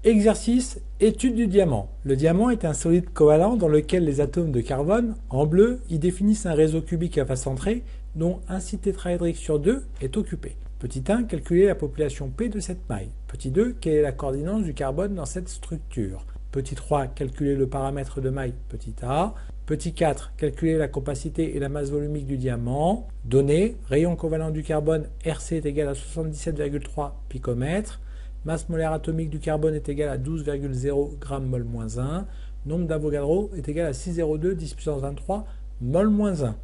Exercice, étude du diamant. Le diamant est un solide covalent dans lequel les atomes de carbone, en bleu, y définissent un réseau cubique à face centrée dont un site tétraédrique sur 2 est occupé. Petit 1, calculer la population P de cette maille. Petit 2, quelle est la coordination du carbone dans cette structure. Petit 3, calculer le paramètre de maille petit a. Petit 4, calculer la compacité et la masse volumique du diamant. Données, rayon covalent du carbone Rc est égal à 77,3 picomètres. Masse molaire atomique du carbone est égale à 12,0 g/mol-1. Nombre d'Avogadro est égal à 6,02 10 puissance 23 mol-1.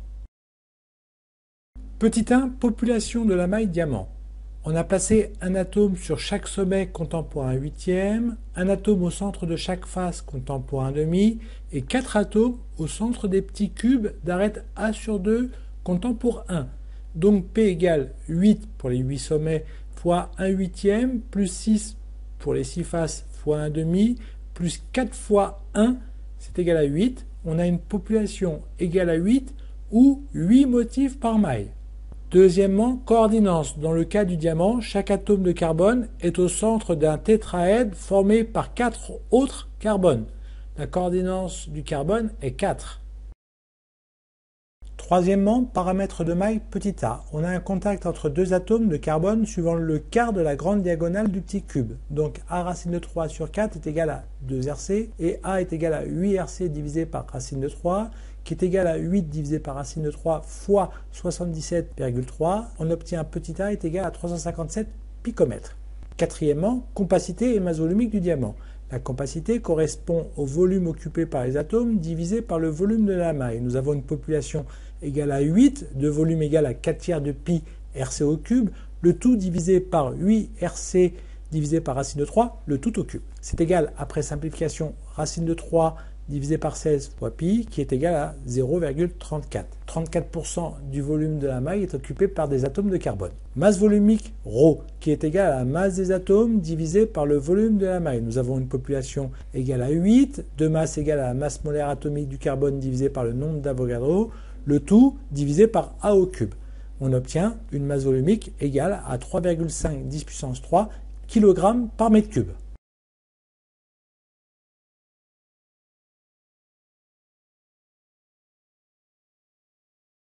Petit 1, population de la maille diamant. On a placé un atome sur chaque sommet comptant pour un huitième, un atome au centre de chaque face comptant pour un demi, et 4 atomes au centre des petits cubes d'arête A sur 2 comptant pour 1. Donc P égale 8 pour les 8 sommets fois 1 huitième, plus 6 pour les 6 faces fois 1 demi, plus 4 fois 1, c'est égal à 8. On a une population égale à 8 ou 8 motifs par maille. Deuxièmement, coordination. Dans le cas du diamant, chaque atome de carbone est au centre d'un tétraèdre formé par 4 autres carbones. La coordination du carbone est 4. Troisièmement, paramètre de maille petit a. On a un contact entre deux atomes de carbone suivant le quart de la grande diagonale du petit cube. Donc a racine de 3 sur 4 est égal à 2rc et a est égal à 8rc divisé par racine de 3 qui est égal à 8 divisé par racine de 3 fois 77,3. On obtient petit a est égal à 357 picomètres. Quatrièmement, compacité et masse volumique du diamant. La compacité correspond au volume occupé par les atomes divisé par le volume de la maille. Nous avons une population égale à 8, de volume égal à 4 tiers de pi rc au cube, le tout divisé par 8 rc divisé par racine de 3, le tout au cube. C'est égal, après simplification, racine de 3 divisé par 16 fois pi, qui est égal à 0,34. 34% du volume de la maille est occupé par des atomes de carbone. Masse volumique ρ, qui est égale à la masse des atomes divisé par le volume de la maille. Nous avons une population égale à 8, de masse égale à la masse molaire atomique du carbone divisé par le nombre d'Avogadro, le tout divisé par A au cube. On obtient une masse volumique égale à 3,5 10 puissance 3 kg par mètre cube.